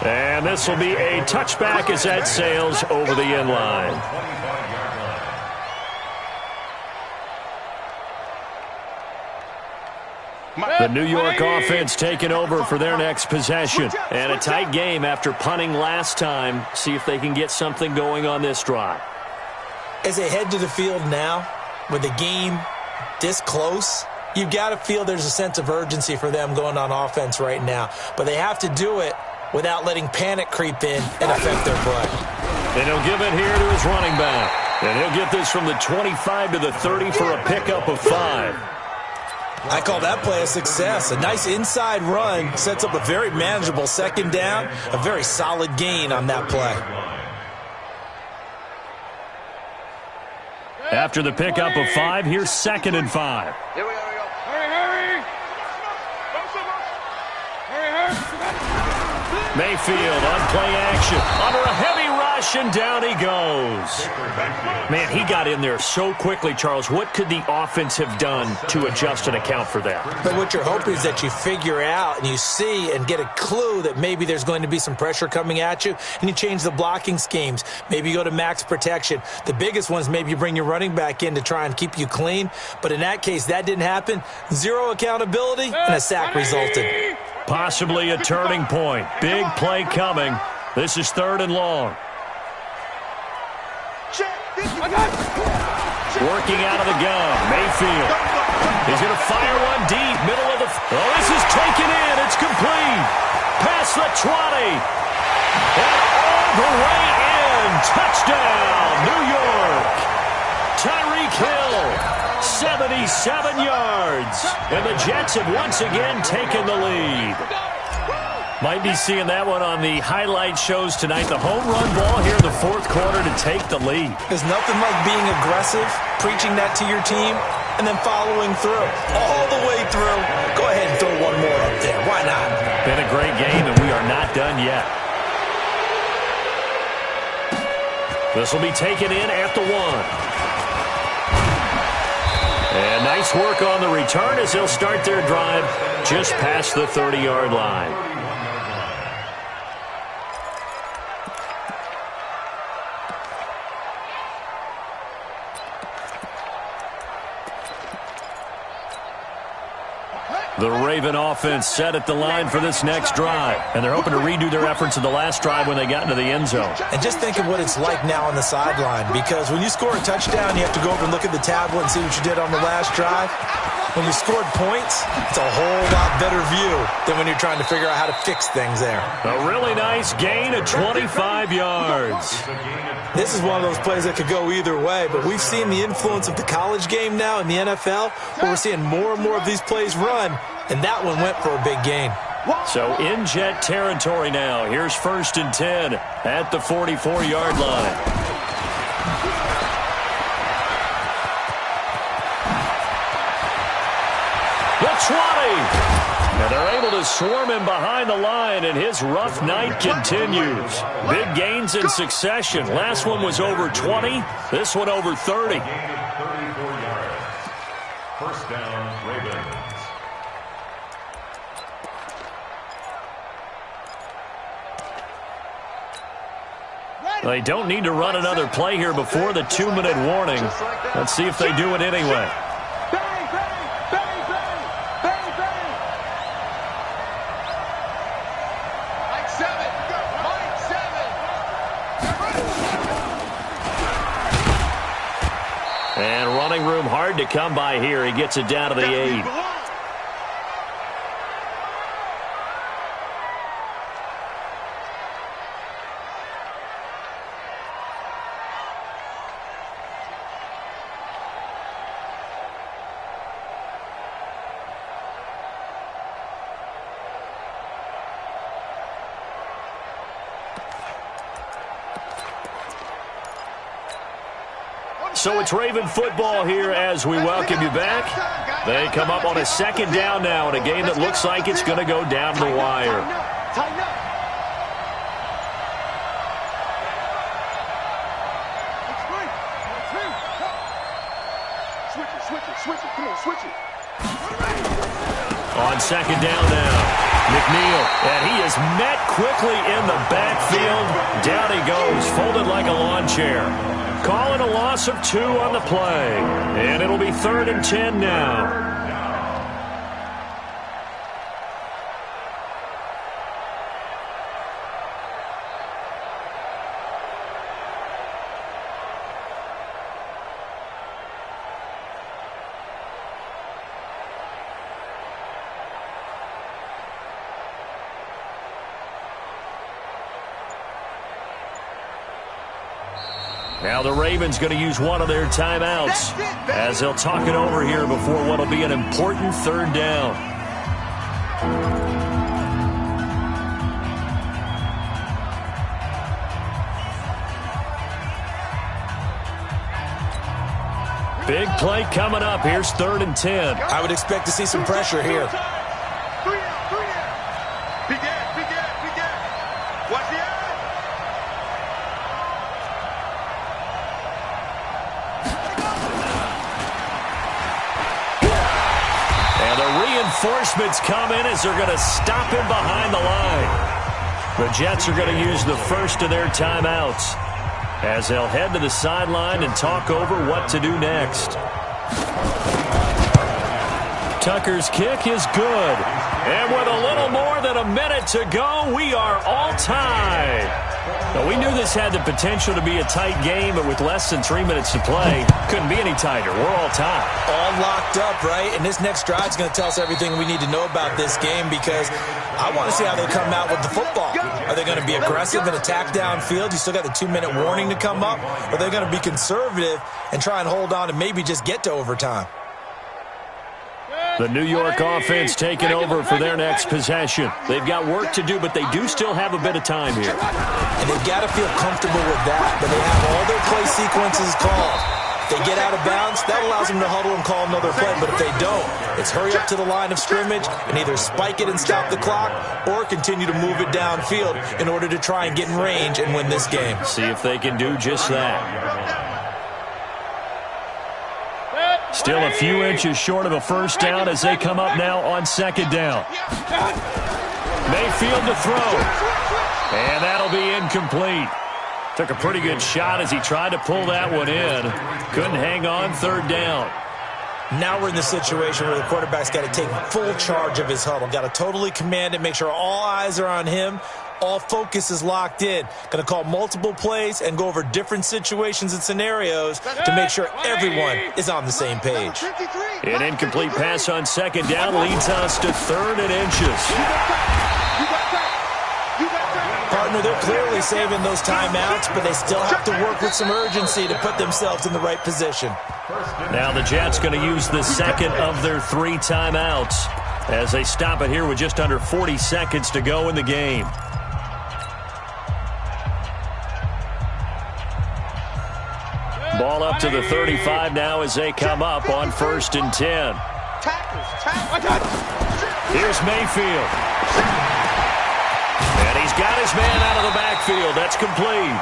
And this will be a touchback as that sails over the end line. The New York offense taking over for their next possession. And a tight game after punting last time. See if they can get something going on this drive. As they head to the field now, with the game this close, you've got to feel there's a sense of urgency for them going on offense right now. But they have to do it without letting panic creep in and affect their play. And he'll give it here to his running back. And he'll get this from the 25 to the 30 for a pickup of 5. I call that play a success. A nice inside run sets up a very manageable second down, a very solid gain on that play. After the pickup of 5, here's 2nd and 5. Here we go. Hurry. Mayfield on play action. Under a heavy rush, and down he goes. Man, he got in there so quickly, Charles. What could the offense have done to adjust and account for that? But what you're hoping is that you figure out and you see and get a clue that maybe there's going to be some pressure coming at you, and you change the blocking schemes. Maybe you go to max protection. The biggest ones, maybe you bring your running back in to try and keep you clean. But in that case, that didn't happen. Zero accountability, and a sack resulted. Possibly a turning point. Big play coming. This is 3rd and long. Working out of the gun. Mayfield. He's going to fire one deep. Middle of the... Oh, this is taken in. It's complete. Past the 20. And all the way in. Touchdown, New York. Tyreek Hill. 77 yards. And the Jets have once again taken the lead. Might be seeing that one on the highlight shows tonight. The home run ball here in the fourth quarter to take the lead. There's nothing like being aggressive, preaching that to your team, and then following through. All the way through. Go ahead and throw one more up there. Why not? Been a great game, and we are not done yet. This will be taken in at the 1. And nice work on the return as they'll start their drive just past the 30-yard line. The Raven offense set at the line for this next drive. And they're hoping to redo their efforts in the last drive when they got into the end zone. And just think of what it's like now on the sideline. Because when you score a touchdown, you have to go over and look at the tablet and see what you did on the last drive. When you scored points, it's a whole lot better view than when you're trying to figure out how to fix things there. A really nice gain of 25 yards. This is one of those plays that could go either way, but we've seen the influence of the college game now in the NFL, where we're seeing more and more of these plays run, and that one went for a big gain. So in jet territory now. Here's 1st and 10 at the 44-yard line. The 20. And they're able to swarm him behind the line, and his rough night continues. Big gains in succession. Last one was over 20. This one over 30. Gain of 34 yards. First down, Ravens. They don't need to run another play here before the 2-minute warning. Let's see if they do it anyway. And running room hard to come by here. He gets it down to the 8. So it's Raven football here as we welcome you back. They come up on a 2nd down now in a game that looks like it's going to go down to the wire. On 2nd down now, McNeil, and he is met quickly in the backfield. Down he goes, folded like a lawn chair. Calling a loss of 2 on the play. And it'll be 3rd and 10 now. Now the Ravens going to use one of their timeouts as they'll talk it over here before what will be an important 3rd down. Big play coming up. Here's 3rd and 10. I would expect to see some pressure here. Watch the eye. And the reinforcements come in as they're going to stop him behind the line. The Jets are going to use the first of their timeouts as they'll head to the sideline and talk over what to do next. Tucker's kick is good. And with a little more than a minute to go, we are all tied. Now, we knew this had the potential to be a tight game, but with less than 3 minutes to play, couldn't be any tighter. We're all tied. All locked up, right? And this next drive is going to tell us everything we need to know about this game because I want to see how they come out with the football. Are they going to be aggressive and attack downfield? You still got the 2-minute warning to come up? Or are they going to be conservative and try and hold on and maybe just get to overtime? The New York offense taking over for their next possession. They've got work to do, but they do still have a bit of time here. And they've got to feel comfortable with that, but they have all their play sequences called. If they get out of bounds, that allows them to huddle and call another play, but if they don't, it's hurry up to the line of scrimmage and either spike it and stop the clock or continue to move it downfield in order to try and get in range and win this game. See if they can do just that. Still a few inches short of a first down as they come up now on second down. Mayfield to throw. And that'll be incomplete. Took a pretty good shot as he tried to pull that one in. Couldn't hang on third down. Now we're in the situation where the quarterback's got to take full charge of his huddle. Got to totally command it, make sure all eyes are on him. All focus is locked in. Going to call multiple plays and go over different situations and scenarios to make sure everyone is on the same page. An incomplete pass on second down leads us to third and inches. Partner, they're clearly saving those timeouts, but they still have to work with some urgency to put themselves in the right position. Now the Jets going to use the second of their 3 timeouts as they stop it here with just under 40 seconds to go in the game. Ball up to the 35 now as they come up on 1st and 10. Here's Mayfield. And he's got his man out of the backfield. That's complete.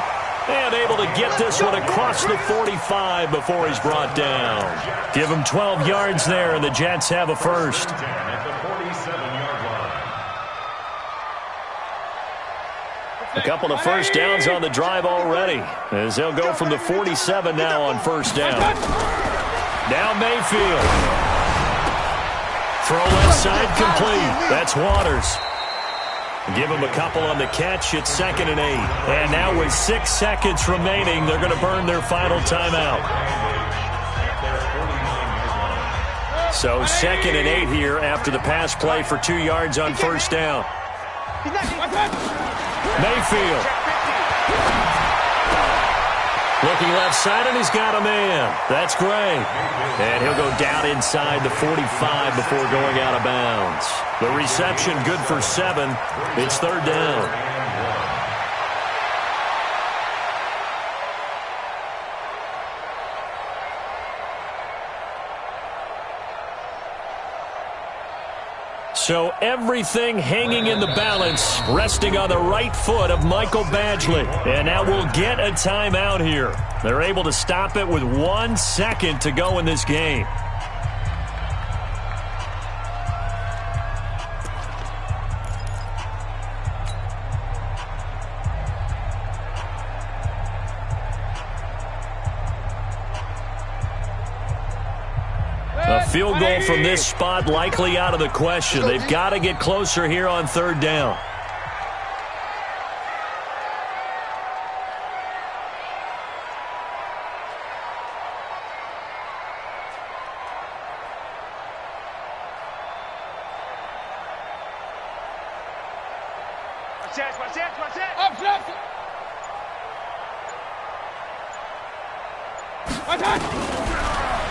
And able to get this one across the 45 before he's brought down. Give him 12 yards there, and the Jets have a first. A couple of first downs on the drive already, as they'll go from the 47 now on first down. Now Mayfield. Throw left side complete. That's Waters. Give him a couple on the catch. It's 2nd and 8. And now with 6 seconds remaining, they're going to burn their final timeout. So 2nd and 8 here after the pass play for 2 yards on first down. Mayfield. Looking left side, and he's got a man. That's Gray. And he'll go down inside the 45 before going out of bounds. The reception good for 7. It's third down. So everything hanging in the balance, resting on the right foot of Michael Badgley. And now we'll get a timeout here. They're able to stop it with 1 second to go in this game. A field goal from this spot likely out of the question. They've got to get closer here on third down.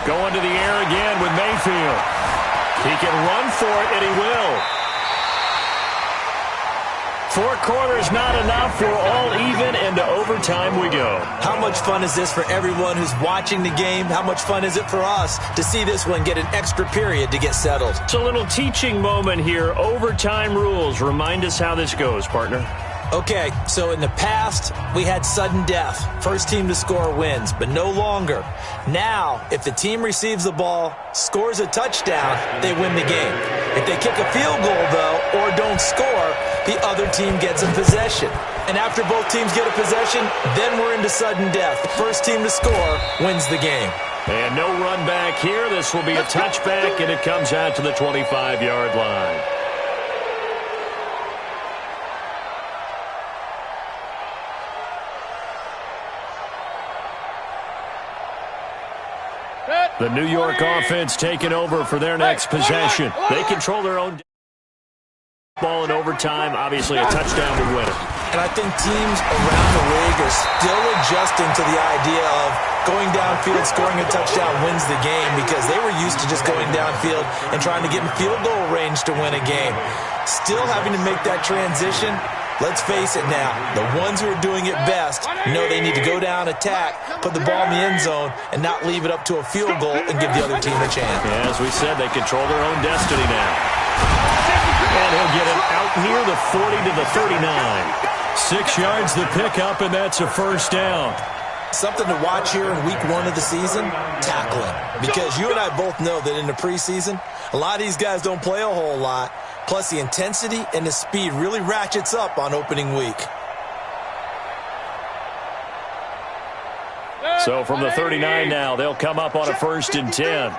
Going to the air again with Mayfield. He can run for it, and he will. 4 quarters not enough. We're all even, and to overtime we go. How much fun is this for everyone who's watching the game? How much fun is it for us to see this one get an extra period to get settled? It's a little teaching moment here. Overtime rules. Remind us how this goes, partner. Okay, so in the past, we had sudden death. First team to score wins, but no longer. Now, if the team receives the ball, scores a touchdown, they win the game. If they kick a field goal, though, or don't score, the other team gets a possession. And after both teams get a possession, then we're into sudden death. The first team to score wins the game. And no run back here. This will be a touchback, and it comes out to the 25-yard line. The New York offense taking over for their next possession. They control their own ball in overtime. Obviously, a touchdown to win it. And I think teams around the league are still adjusting to the idea of going downfield, scoring a touchdown wins the game, because they were used to just going downfield and trying to get in field goal range to win a game. Still having to make that transition. Let's face it now, the ones who are doing it best know they need to go down, attack, put the ball in the end zone, and not leave it up to a field goal and give the other team a chance. Yeah, as we said, they control their own destiny now. And he'll get it out near the 40 to the 39. 6 yards the pickup, and that's a first down. Something to watch here in week 1 of the season, tackling. Because you and I both know that in the preseason, a lot of these guys don't play a whole lot. Plus, the intensity and the speed really ratchets up on opening week. So from the 39 now, they'll come up on a 1st and 10.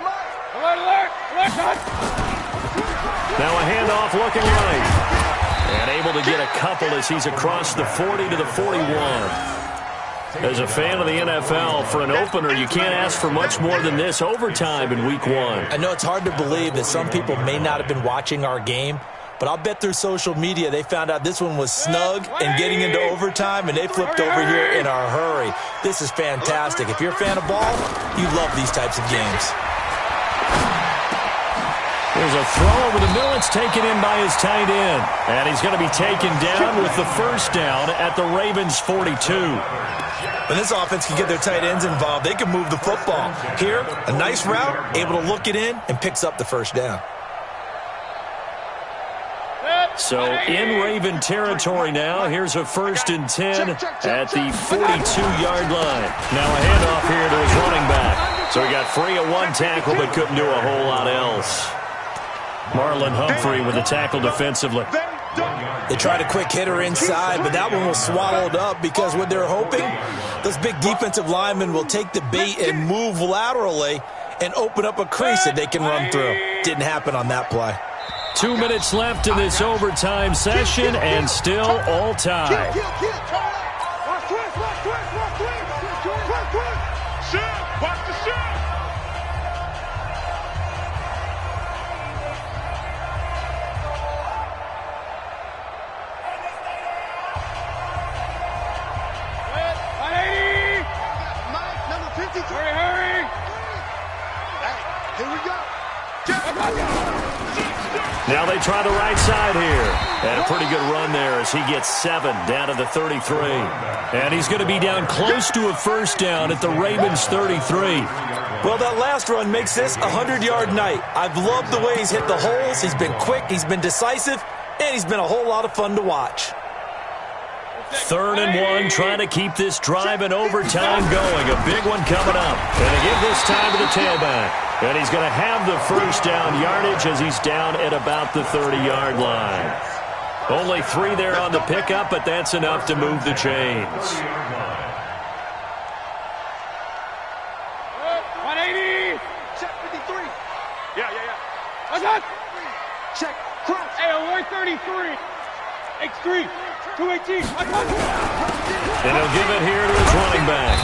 Now a handoff looking right. And able to get a couple as he's across the 40 to the 41. As a fan of the NFL, for an opener, you can't ask for much more than this overtime in week 1. I know it's hard to believe that some people may not have been watching our game, but I'll bet through social media they found out this one was snug and getting into overtime, and they flipped over here in a hurry. This is fantastic. If you're a fan of ball, you love these types of games. There's a throw over the middle. It's taken in by his tight end. And he's going to be taken down with the first down at the Ravens' 42. When this offense can get their tight ends involved, they can move the football. Here, a nice route, able to look it in, and picks up the first down. So in Raven territory now, here's a 1st and 10 at the 42-yard line. Now a handoff here to his running back. So he got free of one tackle but couldn't do a whole lot else. Marlon Humphrey with the tackle defensively. They tried a quick hitter inside, but that one was swallowed up because what they're hoping, those big defensive linemen will take the bait and move laterally and open up a crease that they can run through. Didn't happen on that play. 2 minutes left in this overtime session, and still all tied. Watch the shot. Hurry. Here we go. Now they try the right side here. And a pretty good run there as he gets 7 down to the 33. And he's going to be down close to a first down at the Ravens' 33. Well, that last run makes this a 100-yard night. I've loved the way he's hit the holes. He's been quick, he's been decisive, and he's been a whole lot of fun to watch. 3rd and 1, trying to keep this drive in overtime going. A big one coming up. And they give this time to the tailback. And he's going to have the first down yardage as he's down at about the 30-yard line. Only 3 there on the pickup, but that's enough to move the chains. 180. Check 53. Yeah. What's that? Check. Cross. Hey, 133. X3. 218. And he'll give it here to his running back.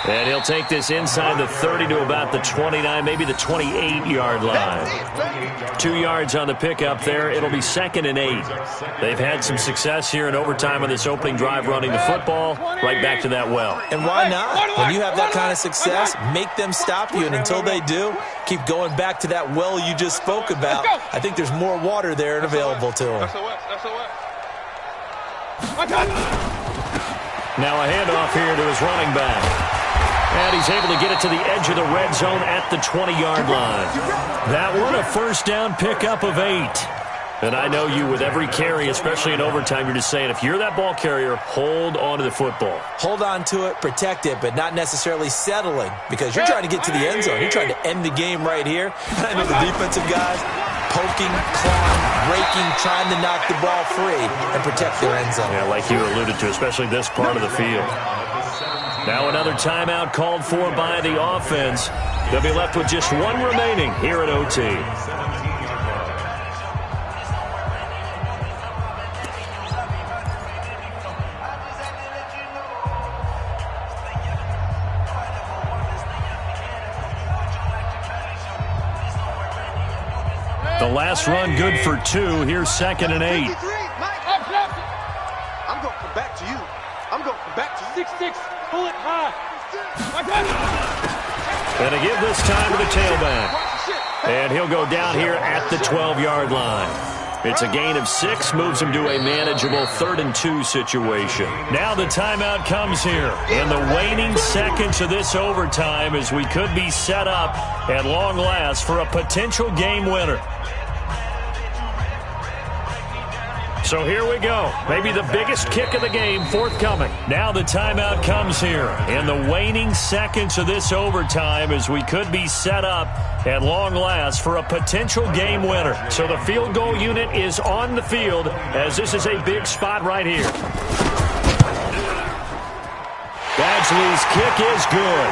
And he'll take this inside the 30 to about the 29, maybe the 28-yard line. 2 yards on the pickup there. It'll be 2nd and 8. They've had some success here in overtime on this opening drive running the football. Right back to that well. And why not? When you have that kind of success, make them stop you. And until they do, keep going back to that well you just spoke about. I think there's more water there and available to them. Now a handoff here to his running back. And he's able to get it to the edge of the red zone at the 20-yard line. That one, a first down pickup of 8. And I know you, with every carry, especially in overtime, you're just saying, if you're that ball carrier, hold on to the football. Hold on to it, protect it, but not necessarily settling, because you're trying to get to the end zone. You're trying to end the game right here. And I know the defensive guys poking, clawing, raking, trying to knock the ball free and protect their end zone. Yeah, like you alluded to, especially this part of the field. Now another timeout called for by the offense. They'll be left with just 1 remaining here at OT. The last run good for 2. Here's 2nd and 8. I'm going to come back to you. I'm going back to 6-6. Pull it high. And to give this time to the tailback. And he'll go down here at the 12-yard line. It's a gain of 6, moves him to a manageable 3rd-and-2 situation. Now the timeout comes here in the waning seconds of this overtime as we could be set up at long last for a potential game winner. So here we go. Maybe the biggest kick of the game forthcoming. Now the timeout comes here in the waning seconds of this overtime as we could be set up at long last for a potential game winner. So the field goal unit is on the field as this is a big spot right here. Badgley's kick is good.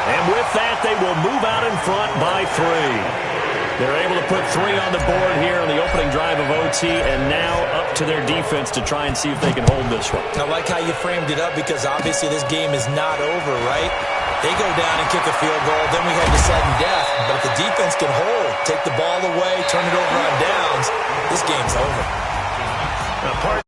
And with that, they will move out in front by 3. They're able to put 3 on the board here on the opening drive of OT, and now up to their defense to try and see if they can hold this one. I like how you framed it up because obviously this game is not over, right? They go down and kick a field goal, then we head to sudden death. But if the defense can hold, take the ball away, turn it over on downs, this game's over. Now, part